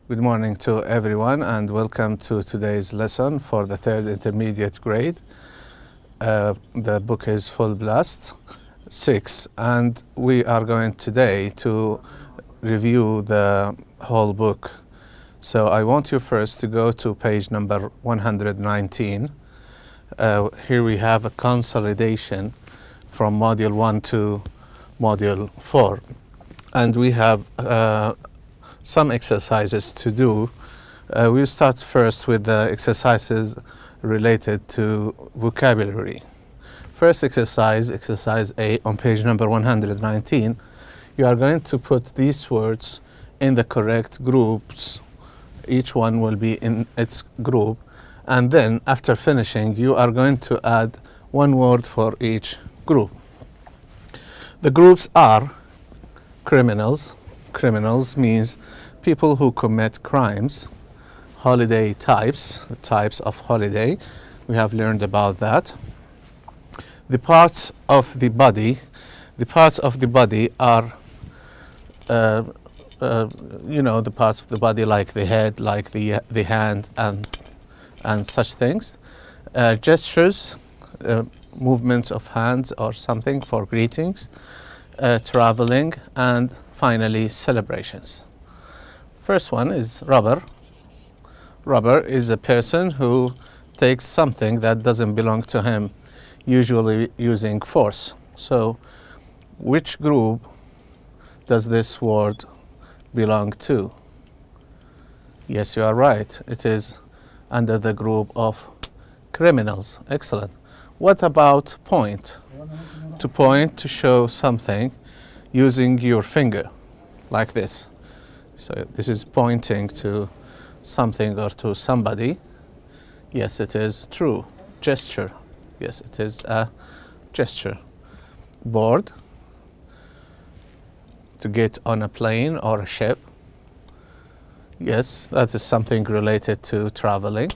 Good morning to everyone and welcome to today's lesson for the third intermediate grade. The book is Full Blast 6 and we are going today to review the whole book. So I want you first to go to page number 119. Here we have a consolidation from Module 1 to Module 4. And we have some exercises to do. We'll start first with the exercises related to vocabulary. First exercise, exercise A on page number 119. You are going to put these words in the correct groups. Each one will be in its group. And then after finishing, you are going to add one word for each group. The groups are criminals. Criminals means people who commit crimes. Holiday types, types of holiday. We have learned about that. The parts of the body are, the parts of the body like the head, like the hand, and such things. Gestures, movements of hands or something for greetings. Traveling, and finally celebrations. First one is robber. Robber is a person who takes something that doesn't belong to him, usually using force. So which group does this word belong to? Yes, you are right. It is under the group of criminals. Excellent. What about point? To point, to show something using your finger, like this. So this is pointing to something or to somebody. Yes, it is true. Gesture. Yes, it is a gesture. Board, to get on a plane or a ship. Yes, that is something related to traveling.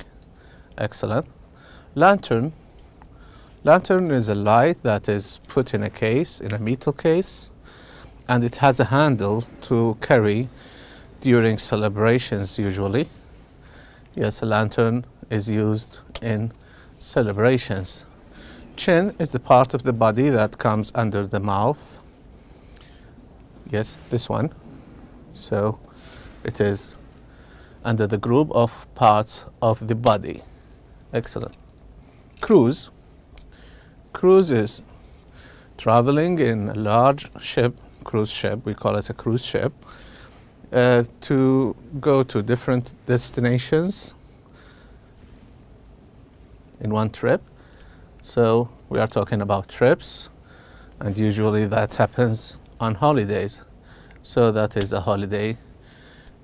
Excellent. Lantern. Lantern is a light that is put in a case, in a metal case, and it has a handle to carry during celebrations usually. Yes, a lantern is used in celebrations. Chin is the part of the body that comes under the mouth. Yes, this one. So it is under the group of parts of the body. Excellent. Cruise. Cruise is traveling in a large ship, cruise ship, we call it a cruise ship, to go to different destinations in one trip. So we are talking about trips, and usually that happens on holidays. So that is a holiday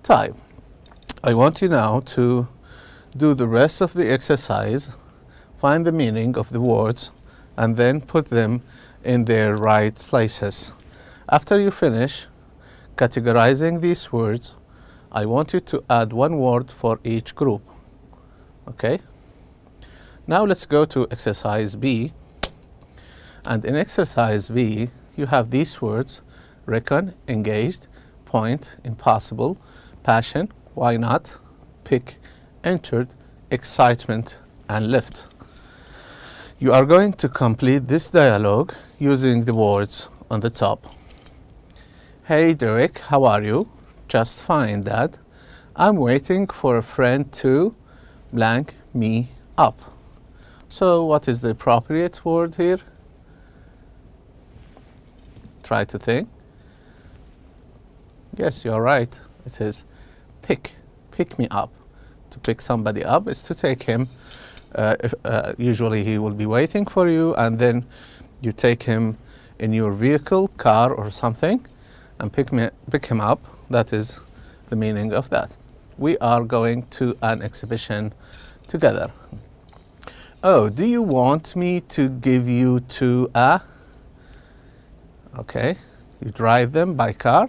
type. I want you now to do the rest of the exercise, find the meaning of the words, and then put them in their right places. After you finish categorizing these words, I want you to add one word for each group. Okay? Now let's go to exercise B. And in exercise B, you have these words: reckon, engaged, point, impossible, passion, why not, pick, entered, excitement, and lift. You are going to complete this dialogue using the words on the top. Hey Derek, how are you? Just fine, Dad. I'm waiting for a friend to blank me up. So what is the appropriate word here? Try to think. Yes, you're right. It is pick. Pick me up. To pick somebody up is to take him. Usually he will be waiting for you, and then you take him in your vehicle, car or something, and pick him up. That is the meaning of that. We are going to an exhibition together. Oh, do you want me to give you to a? Okay, you drive them by car.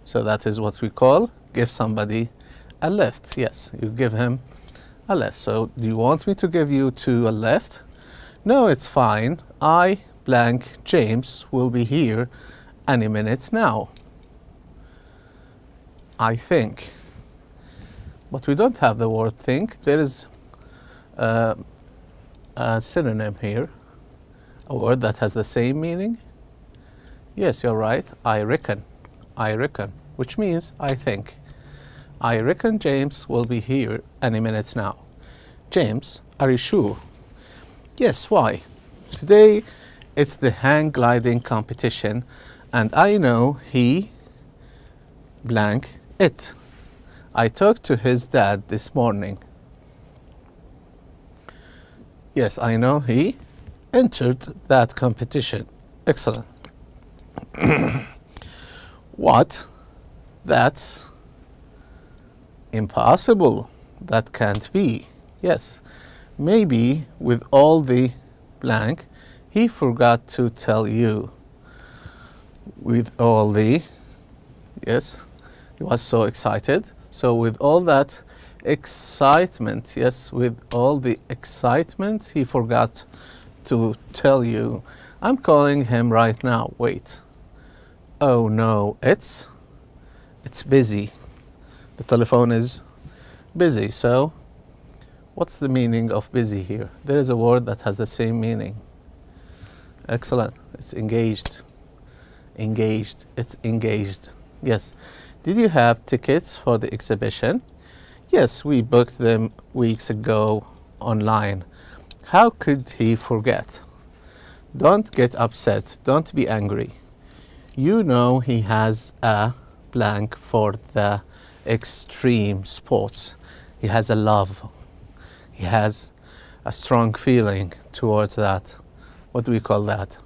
So that is what we call give somebody a lift. Yes, you give him a lift. So do you want me to give you to a lift? No, it's fine. I blank James will be here any minute now. I think. but we don't have the word think. There is a synonym here, a word that has the same meaning. Yes, you're right. I reckon, which means I think. I reckon James will be here any minute now. James, are you sure? Yes, why? Today it's the hang gliding competition, and I know he blank it. I talked to his dad this morning. Yes, I know he entered that competition. Excellent. What? That's impossible. That can't be. Yes, maybe with all the blank, he forgot to tell you. With all the, yes, he was so excited. So with all that excitement, yes, with all the excitement, he forgot to tell you. I'm calling him right now. Wait. Oh no, it's busy. The telephone is busy. So what's the meaning of busy here? There is a word that has the same meaning. Excellent. It's engaged. Engaged. It's engaged. Yes. Did you have tickets for the exhibition? Yes, we booked them weeks ago online. How could he forget? Don't get upset. Don't be angry. You know he has a blank for the extreme sports. He has a love. He has a strong feeling towards that. What do we call that?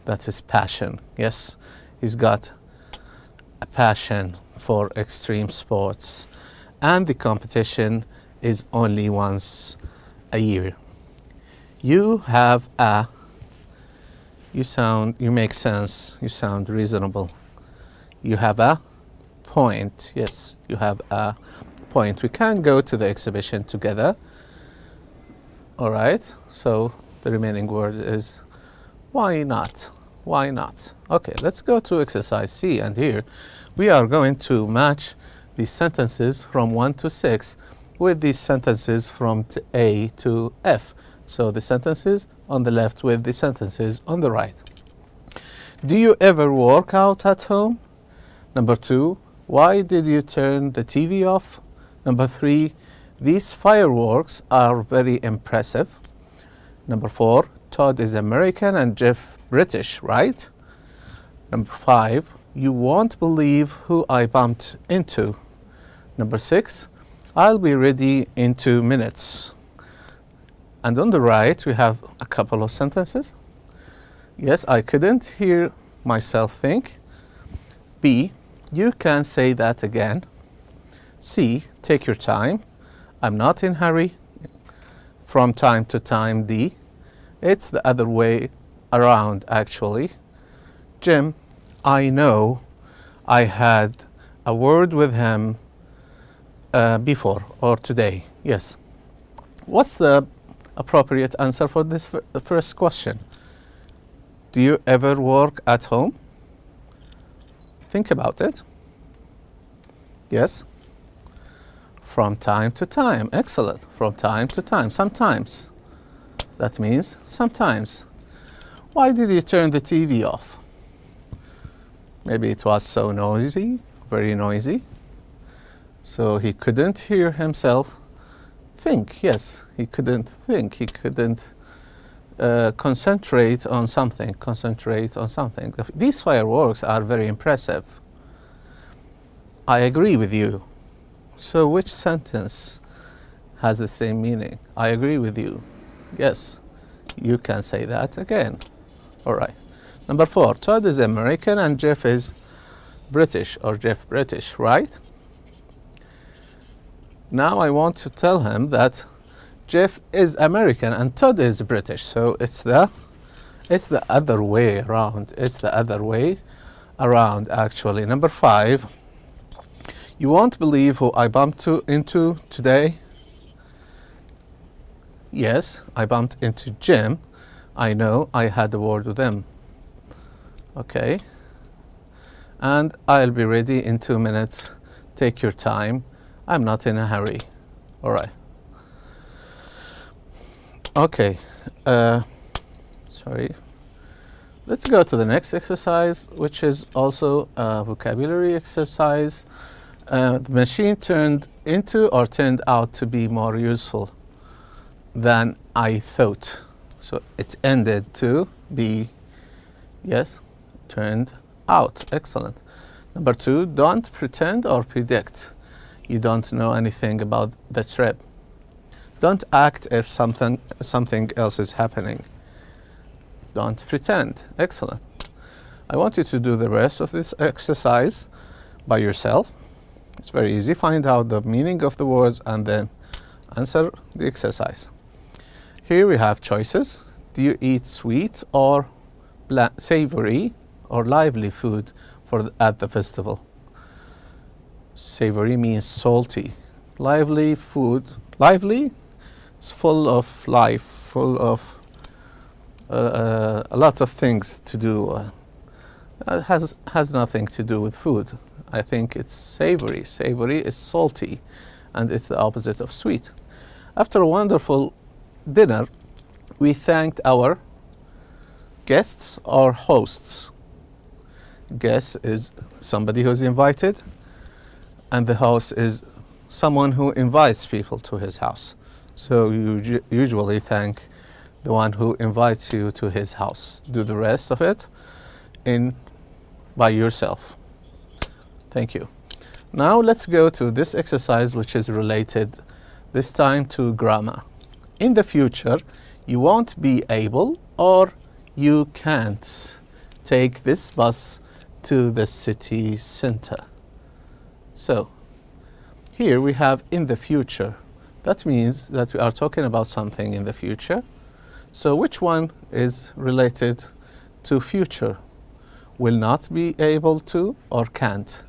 That is passion. Yes, he's got a passion for extreme sports. And the competition is only once a year. You have a, you make sense, you sound reasonable. You have a point. Yes, you have a point. We can go to the exhibition together. All right, so the remaining word is why not? Why not? Okay, let's go to exercise C, and here we are going to match the sentences from 1 to 6 with these sentences from A to F. So the sentences on the left with the sentences on the right. Do you ever work out at home? Number 2, why did you turn the TV off? Number 3, these fireworks are very impressive. Number 4, Todd is American and Jeff British, right? Number 5, you won't believe who I bumped into. Number 6, I'll be ready in 2 minutes. And on the right, we have a couple of sentences. Yes, I couldn't hear myself think. B, you can say that again. C, take your time. I'm not in a hurry. From time to time. D, it's the other way around, actually. Jim, I know I had a word with him before or today. Yes. What's the appropriate answer for this first question? Do you ever work at home? Think about it. Yes. From time to time. Excellent. From time to time. Sometimes. That means sometimes. Why did you turn the TV off? Maybe it was so noisy, very noisy. So he couldn't hear himself think. Yes, he couldn't think. He couldn't concentrate on something. These fireworks are very impressive. I agree with you. So which sentence has the same meaning? I agree with you. Yes, you can say that again. All right. Number 4, Todd is American and Jeff is British, or Jeff British, right? Now I want to tell him that Jeff is American and Todd is British. So it's the other way around. It's the other way around, actually. Number 5, you won't believe who I bumped into today. Yes, I bumped into Jim. I know I had a word with him. Okay. And I'll be ready in 2 minutes. Take your time. I'm not in a hurry. All right. Okay. Sorry. Let's go to the next exercise, which is also a vocabulary exercise. The machine turned out to be more useful than I thought. So it ended to be, yes, turned out. Excellent. Number 2, don't pretend or predict. You don't know anything about the trip. Don't act if something else is happening. Don't pretend. Excellent. I want you to do the rest of this exercise by yourself. It's very easy. Find out the meaning of the words and then answer the exercise. Here we have choices. Do you eat sweet or savory or lively food at the festival? Savory means salty. Lively food. Lively is full of life, full of a lot of things to do. Has nothing to do with food. I think it's savory. Savory is salty, and it's the opposite of sweet. After a wonderful dinner, we thanked our guests or hosts. Guest is somebody who's invited, and the host is someone who invites people to his house. So you usually thank the one who invites you to his house. Do the rest of it by yourself. Thank you. Now let's go to this exercise, which is related this time to grammar. In the future, you won't be able or you can't take this bus to the city center. So here we have in the future. That means that we are talking about something in the future. So which one is related to future? Will not be able to or can't?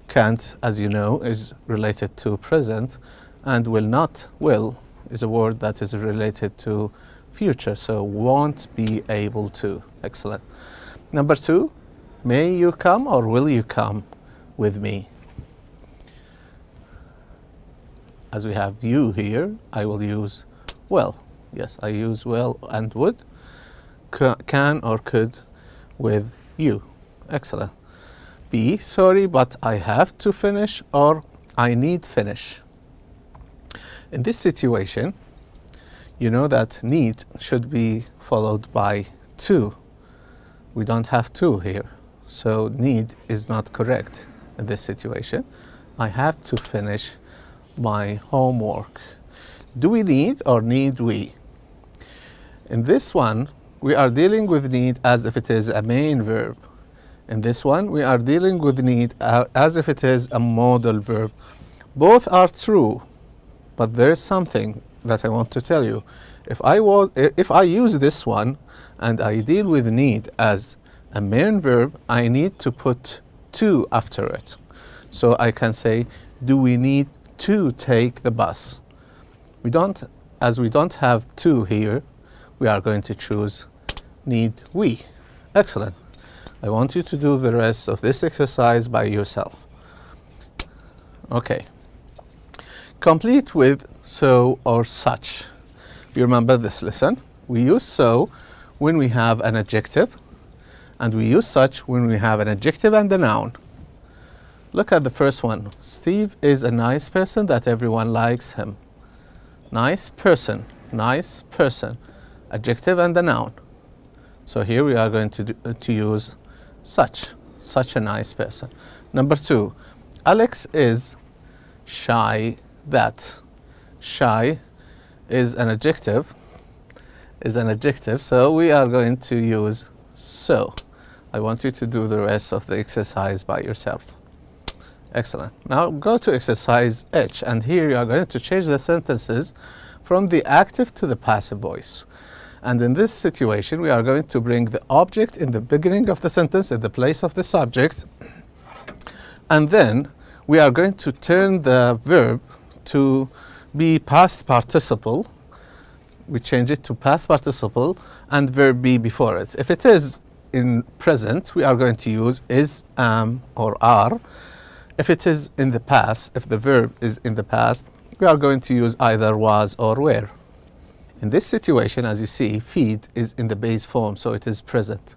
Can't, as you know, is related to present, and will is a word that is related to future, so won't be able to. Excellent. Number 2, may you come or will you come with me? As we have you here, I will use will. Yes, I use will and would. Can or could with you. Excellent. B, sorry, but I have to finish or I need finish. In this situation, you know that need should be followed by to. We don't have to here, so need is not correct in this situation. I have to finish my homework. Do we need or need we? In this one, we are dealing with need as if it is a main verb. In this one, we are dealing with need as if it is a modal verb. Both are true, but there is something that I want to tell you. If I use this one and I deal with need as a main verb, I need to put to after it. So I can say, do we need to take the bus? As we don't have to here, we are going to choose need we. Excellent. I want you to do the rest of this exercise by yourself. Okay. Complete with so or such. You remember this lesson? We use so when we have an adjective, and we use such when we have an adjective and a noun. Look at the first one. Steve is a nice person that everyone likes him. Nice person, adjective and a noun. So here we are going to use such a nice person. Number 2, Alex is shy that. Shy is an adjective, so we are going to use so. I want you to do the rest of the exercise by yourself. Excellent. Now go to exercise H, and here you are going to change the sentences from the active to the passive voice. And in this situation, we are going to bring the object in the beginning of the sentence in the place of the subject. And then we are going to turn the verb to be past participle. We change it to past participle and verb be before it. If it is in present, we are going to use is, am, or are. If it is in the past, if the verb is in the past, we are going to use either was or were. In this situation, as you see, feed is in the base form, so it is present.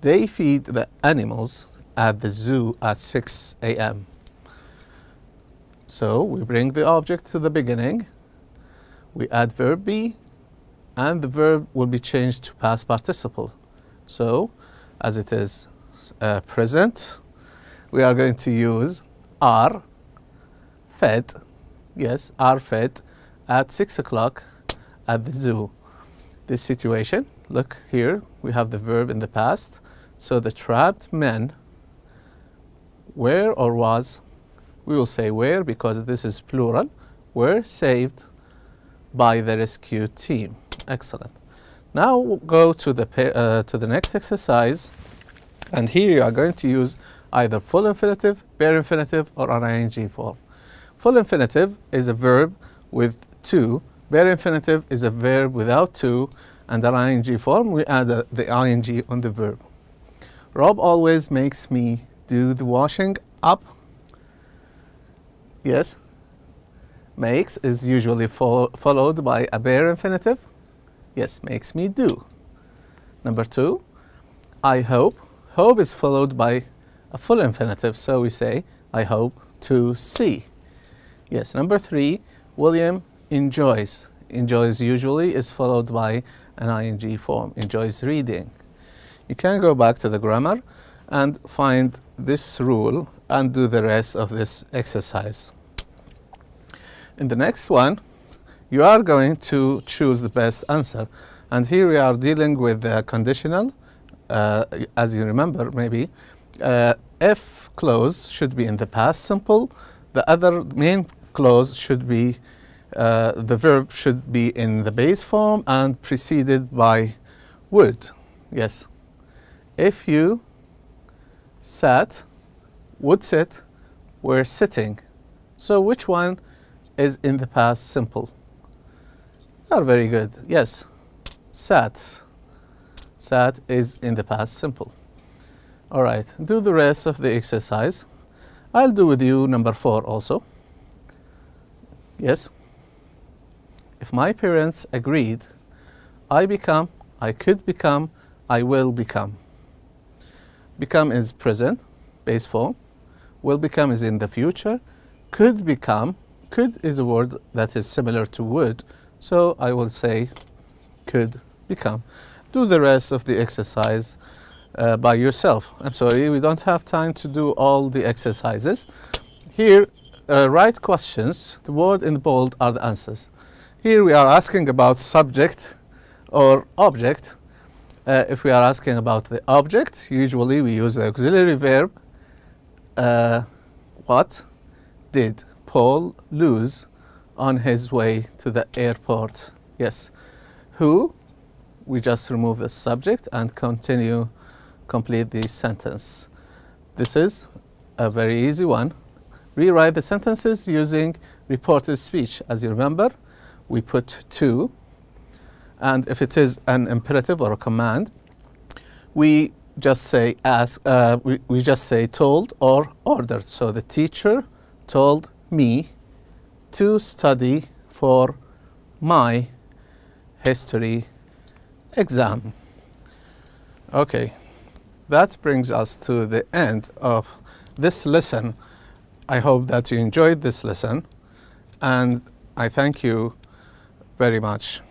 They feed the animals at the zoo at 6 a.m. So we bring the object to the beginning, we add verb be, and the verb will be changed to past participle. So as it is present, we are going to use are fed, yes, are fed at 6 o'clock at the zoo. This situation, look here, we have the verb in the past. So the trapped men were or was, we will say were because this is plural, were saved by the rescue team. Excellent. Now we'll go to the next exercise, and here you are going to use either full infinitive, bare infinitive, or an ing form. Full infinitive is a verb with to, bare infinitive is a verb without to, and an ing form, we add the ing on the verb. Rob always makes me do the washing up. Yes. Makes is usually followed by a bare infinitive. Yes, makes me do. Number 2, I hope. Hope is followed by a full infinitive, so we say, I hope to see. Yes, number 3, William enjoys. Enjoys usually is followed by an ing form, enjoys reading. You can go back to the grammar and find this rule and do the rest of this exercise. In the next one, you are going to choose the best answer. And here we are dealing with the conditional. As you remember, maybe, if clause should be in the past simple. The other main clause should be, the verb should be in the base form and preceded by would. Yes. If you sat, would sit, were sitting. So which one is in the past simple? You are very good. Yes. Sat. Sat is in the past simple. All right. Do the rest of the exercise. I'll do with you number 4 also. Yes. If my parents agreed, I become, I could become, I will become. Become is present, base form. Will become is in the future. Could become, could is a word that is similar to would, so I will say could become. Do the rest of the exercise by yourself. I'm sorry, we don't have time to do all the exercises. Here, write questions. The word in bold are the answers. Here we are asking about subject or object. If we are asking about the object, usually we use the auxiliary verb. What did Paul lose on his way to the airport? Yes. Who? We just remove the subject and complete the sentence. This is a very easy one. Rewrite the sentences using reported speech. As you remember, we put to, and if it is an imperative or a command, we just say we just say told or ordered. So the teacher told me to study for my history exam. Okay, that brings us to the end of this lesson. I hope that you enjoyed this lesson, and I thank you very much.